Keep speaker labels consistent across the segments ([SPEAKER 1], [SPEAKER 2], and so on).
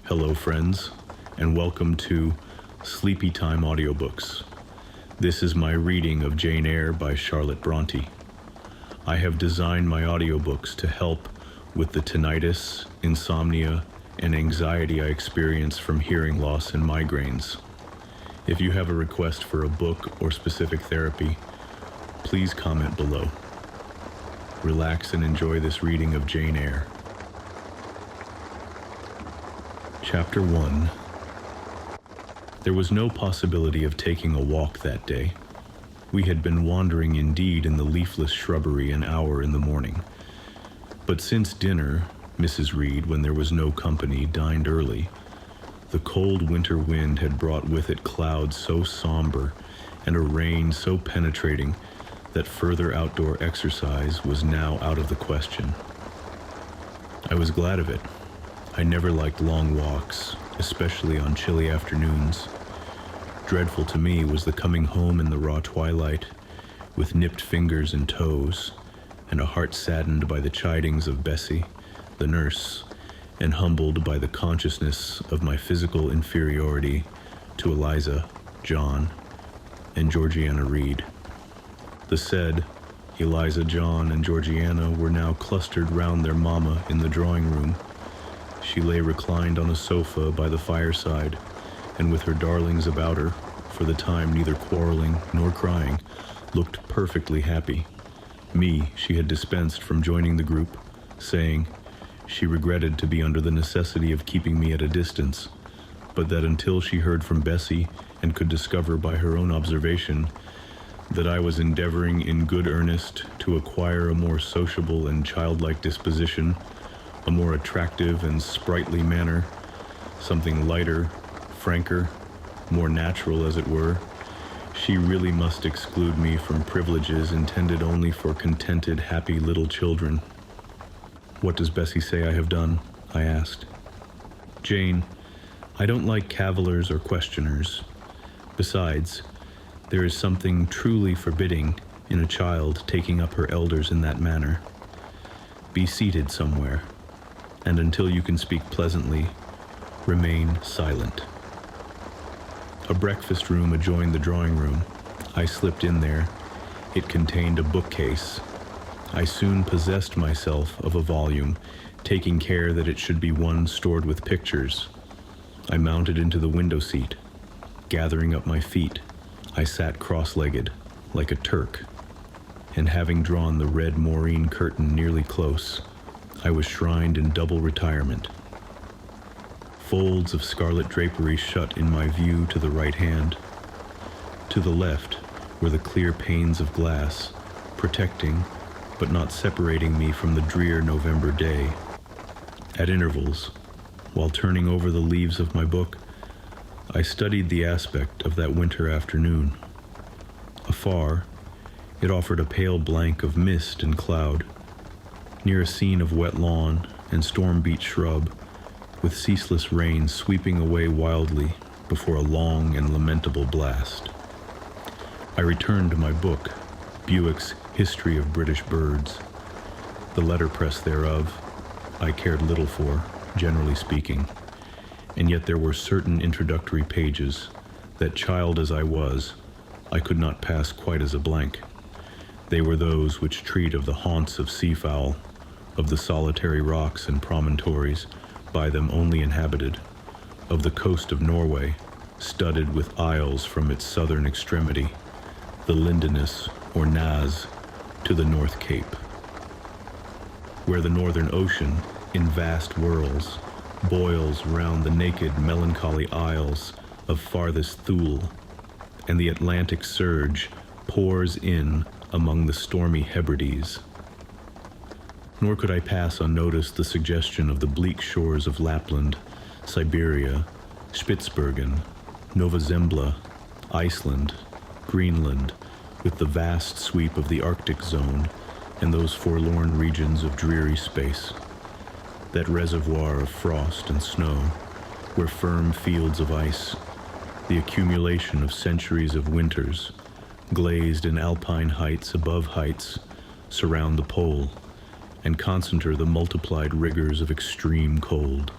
[SPEAKER 1] Hello, friends, and welcome to Sleepy Time Audiobooks. This is my reading of Jane Eyre by Charlotte Bronte. I have designed my audiobooks to help with the tinnitus, insomnia, and anxiety I experience from hearing loss and migraines. If you have a request for a book or specific therapy, please comment below. Relax and enjoy this reading of Jane Eyre. Chapter 1. There was no possibility of taking a walk that day. We had been wandering indeed in the leafless shrubbery an hour in the morning. But since dinner, Mrs. Reed, when there was no company, dined early. The cold winter wind had brought with it clouds so somber and a rain so penetrating that further outdoor exercise was now out of the question. I was glad of it. I never liked long walks, especially on chilly afternoons. Dreadful to me was the coming home in the raw twilight, with nipped fingers and toes, and a heart saddened by the chidings of Bessie, the nurse, and humbled by the consciousness of my physical inferiority to Eliza, John, and Georgiana Reed. The said Eliza, John, and Georgiana were now clustered round their mamma in the drawing room. She lay reclined on a sofa by the fireside, and with her darlings about her, for the time neither quarreling nor crying, looked perfectly happy. Me she had dispensed from joining the group, saying she regretted to be under the necessity of keeping me at a distance, but that until she heard from Bessie and could discover by her own observation that I was endeavoring in good earnest to acquire a more sociable and childlike disposition, a more attractive and sprightly manner, something lighter, franker, more natural as it were, she really must exclude me from privileges intended only for contented, happy little children. "What does Bessie say I have done?" I asked. "Jane, I don't like cavillers or questioners. Besides, there is something truly forbidding in a child taking up her elders in that manner. Be seated somewhere, and until you can speak pleasantly, remain silent." A breakfast room adjoined the drawing room. I slipped in there. It contained a bookcase. I soon possessed myself of a volume, taking care that it should be one stored with pictures. I mounted into the window seat. Gathering up my feet, I sat cross-legged, like a Turk, and having drawn the red moreen curtain nearly close, I was shrined in double retirement. Folds of scarlet drapery shut in my view to the right hand. To the left were the clear panes of glass, protecting but not separating me from the drear November day. At intervals, while turning over the leaves of my book, I studied the aspect of that winter afternoon. Afar, it offered a pale blank of mist and cloud, near a scene of wet lawn and storm-beat shrub, with ceaseless rain sweeping away wildly before a long and lamentable blast. I returned to my book, Buick's History of British Birds. The letterpress thereof I cared little for, generally speaking, and yet there were certain introductory pages that, child as I was, I could not pass quite as a blank. They were those which treat of the haunts of seafowl, of the solitary rocks and promontories by them only inhabited, of the coast of Norway, studded with isles from its southern extremity, the Lindenus or Naz, to the North Cape, where the Northern Ocean, in vast whirls, boils round the naked, melancholy isles of farthest Thule, and the Atlantic surge pours in among the stormy Hebrides. Nor could I pass unnoticed the suggestion of the bleak shores of Lapland, Siberia, Spitzbergen, Nova Zembla, Iceland, Greenland, with the vast sweep of the Arctic zone and those forlorn regions of dreary space, that reservoir of frost and snow, where firm fields of ice, the accumulation of centuries of winters, glazed in alpine heights above heights, surround the pole, and concentre the multiplied rigors of extreme cold.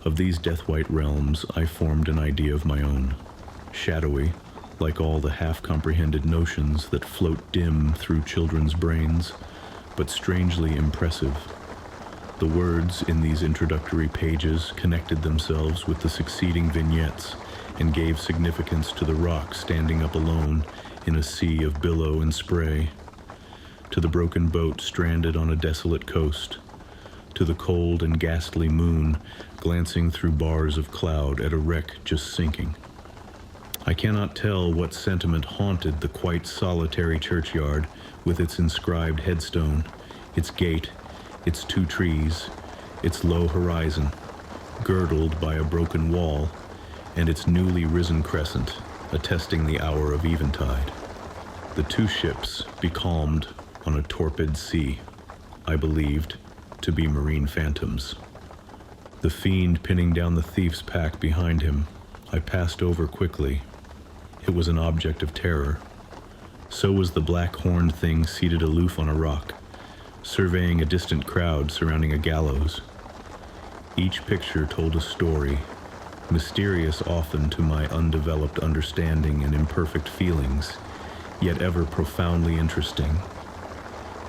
[SPEAKER 1] Of these death-white realms I formed an idea of my own, shadowy, like all the half-comprehended notions that float dim through children's brains, but strangely impressive. The words in these introductory pages connected themselves with the succeeding vignettes and gave significance to the rock standing up alone in a sea of billow and spray, to the broken boat stranded on a desolate coast, to the cold and ghastly moon glancing through bars of cloud at a wreck just sinking. I cannot tell what sentiment haunted the quite solitary churchyard with its inscribed headstone, its gate, its 2 trees, its low horizon, girdled by a broken wall, and its newly risen crescent, attesting the hour of eventide. The 2 ships becalmed on a torpid sea, I believed to be marine phantoms. The fiend pinning down the thief's pack behind him, I passed over quickly. It was an object of terror. So was the black-horned thing seated aloof on a rock, surveying a distant crowd surrounding a gallows. Each picture told a story, mysterious often to my undeveloped understanding and imperfect feelings, yet ever profoundly interesting.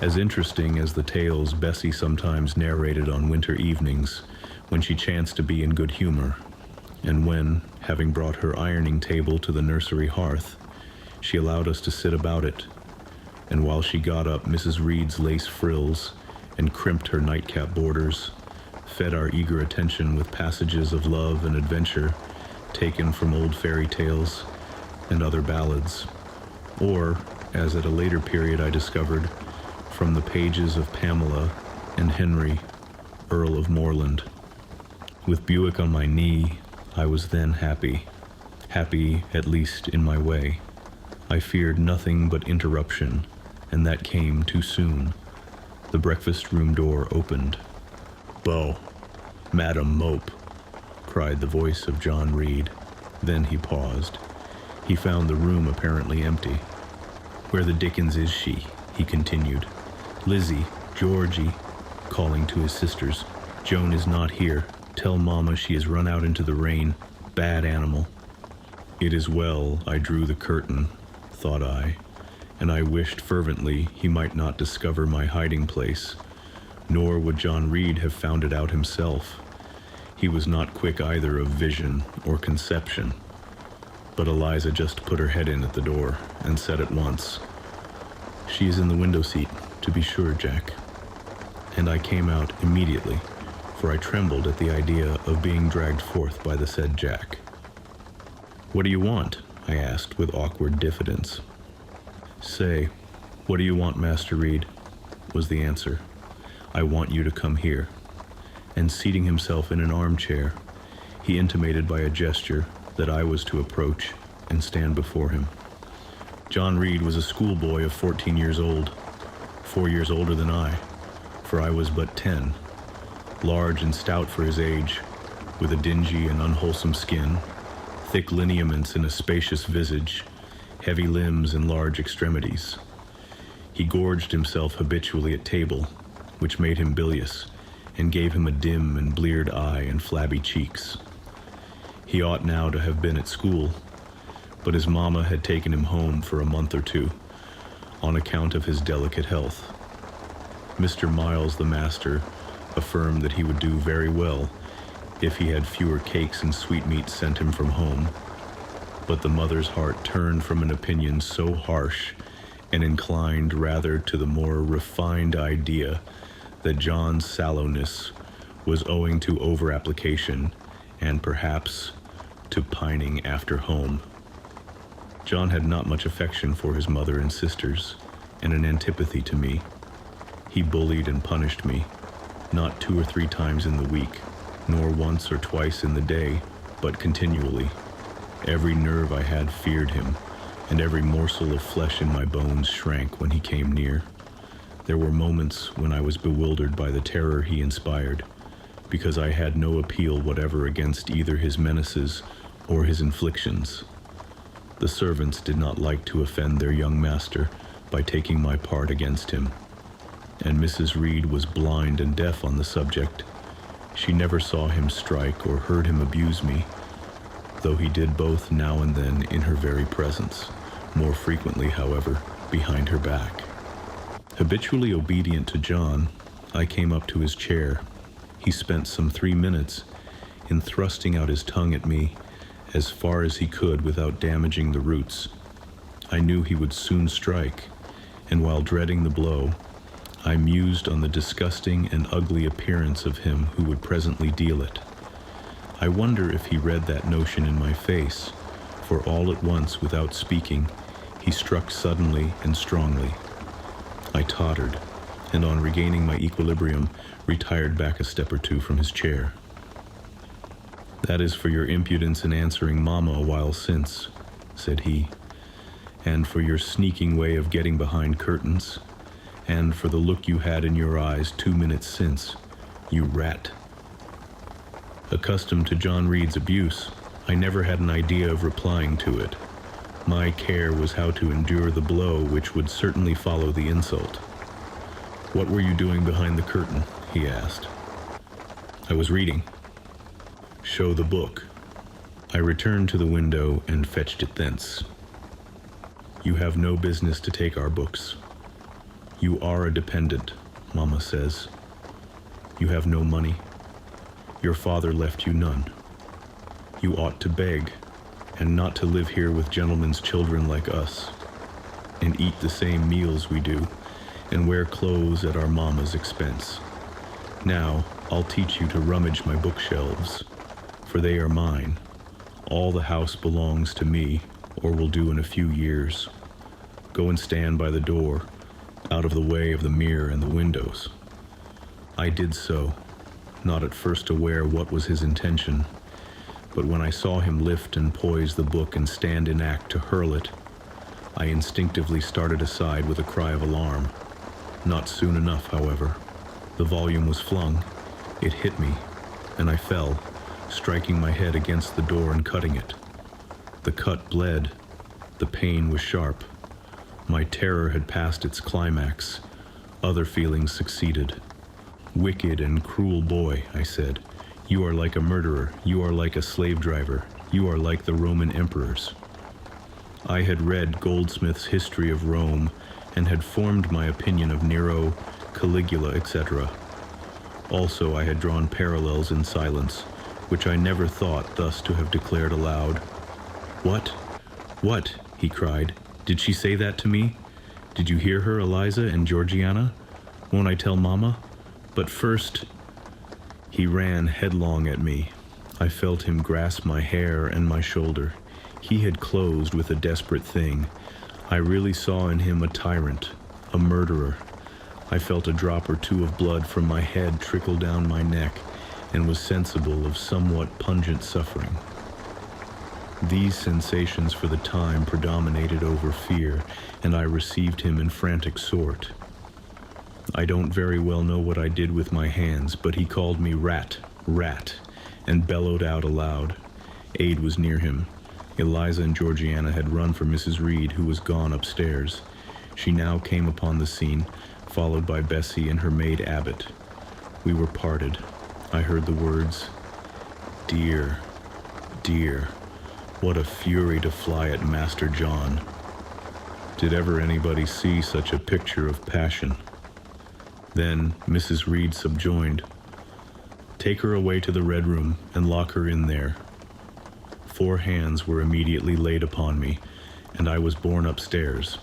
[SPEAKER 1] As interesting as the tales Bessie sometimes narrated on winter evenings when she chanced to be in good humor, and when, having brought her ironing table to the nursery hearth, she allowed us to sit about it, and while she got up Mrs. Reed's lace frills and crimped her nightcap borders, fed our eager attention with passages of love and adventure taken from old fairy tales and other ballads, or, as at a later period I discovered, from the pages of Pamela and Henry, Earl of Moreland. With Buick on my knee, I was then happy at least in my way. I feared nothing but interruption, and that came too soon. The breakfast room door opened. "Beau, Madam Mope," cried the voice of John Reed. Then he paused. He found the room apparently empty. "Where the dickens is she?" he continued. "Lizzie, Georgie," calling to his sisters. "Joan is not here. Tell Mama she has run out into the rain. Bad animal." It is well I drew the curtain, thought I, and I wished fervently he might not discover my hiding place, nor would John Reed have found it out himself. He was not quick either of vision or conception. But Eliza just put her head in at the door and said at once, "She is in the window seat, to be sure, Jack." And I came out immediately, for I trembled at the idea of being dragged forth by the said Jack. "What do you want?" I asked with awkward diffidence. "Say, what do you want, Master Reed?" was the answer. "I want you to come here." And seating himself in an armchair, he intimated by a gesture that I was to approach and stand before him. John Reed was a schoolboy of 14 years old, 4 years older than I, for I was but 10, large and stout for his age, with a dingy and unwholesome skin, thick lineaments in a spacious visage, heavy limbs and large extremities. He gorged himself habitually at table, which made him bilious, and gave him a dim and bleared eye and flabby cheeks. He ought now to have been at school, but his mamma had taken him home for a month or 2, on account of his delicate health. Mr. Miles, the master, affirmed that he would do very well if he had fewer cakes and sweetmeats sent him from home, but the mother's heart turned from an opinion so harsh and inclined rather to the more refined idea that John's sallowness was owing to over-application and perhaps to pining after home. John had not much affection for his mother and sisters, and an antipathy to me. He bullied and punished me, not 2 or 3 times in the week, nor once or twice in the day, but continually. Every nerve I had feared him, and every morsel of flesh in my bones shrank when he came near. There were moments when I was bewildered by the terror he inspired, because I had no appeal whatever against either his menaces or his inflictions. The servants did not like to offend their young master by taking my part against him, and Mrs. Reed was blind and deaf on the subject. She never saw him strike or heard him abuse me, though he did both now and then in her very presence, more frequently, however, behind her back. Habitually obedient to John, I came up to his chair. He spent some 3 minutes in thrusting out his tongue at me as far as he could without damaging the roots. I knew he would soon strike, and while dreading the blow, I mused on the disgusting and ugly appearance of him who would presently deal it. I wonder if he read that notion in my face, for all at once, without speaking, he struck suddenly and strongly. I tottered, and on regaining my equilibrium, retired back a step or two from his chair. "That is for your impudence in answering Mama a while since," said he, "and for your sneaking way of getting behind curtains, and for the look you had in your eyes 2 minutes since, you rat." Accustomed to John Reed's abuse, I never had an idea of replying to it. My care was how to endure the blow which would certainly follow the insult. "What were you doing behind the curtain?" he asked. "I was reading." "Show the book." I returned to the window and fetched it thence. "You have no business to take our books. You are a dependent, Mama says. You have no money. Your father left you none. You ought to beg, and not to live here with gentlemen's children like us, and eat the same meals we do, and wear clothes at our Mama's expense. Now, I'll teach you to rummage my bookshelves, for they are mine. All the house belongs to me, or will do in a few years. Go and stand by the door, out of the way of the mirror and the windows." I did so, not at first aware what was his intention, but when I saw him lift and poise the book and stand in act to hurl it, I instinctively started aside with a cry of alarm. Not soon enough, however. The volume was flung, it hit me, and I fell, striking my head against the door and cutting it. The cut bled. The pain was sharp. My terror had passed its climax. Other feelings succeeded. "Wicked and cruel boy," I said. "You are like a murderer. You are like a slave driver. You are like the Roman emperors." I had read Goldsmith's History of Rome and had formed my opinion of Nero, Caligula, etc. Also, I had drawn parallels in silence, which I never thought thus to have declared aloud. "What? What?" he cried. "Did she say that to me? Did you hear her, Eliza and Georgiana? Won't I tell Mama? But first—" He ran headlong at me. I felt him grasp my hair and my shoulder. He had closed with a desperate thing. I really saw in him a tyrant, a murderer. I felt a drop or two of blood from my head trickle down my neck, and was sensible of somewhat pungent suffering. These sensations for the time predominated over fear, and I received him in frantic sort. I don't very well know what I did with my hands, but he called me rat, rat, and bellowed out aloud. Aid was near him. Eliza and Georgiana had run for Mrs. Reed, who was gone upstairs. She now came upon the scene, followed by Bessie and her maid Abbott. We were parted. I heard the words, "Dear, dear." What a fury to fly at Master John. Did ever anybody see such a picture of passion? Then Mrs. Reed subjoined, "Take her away to the Red Room and lock her in there." 4 hands were immediately laid upon me, and I was borne upstairs.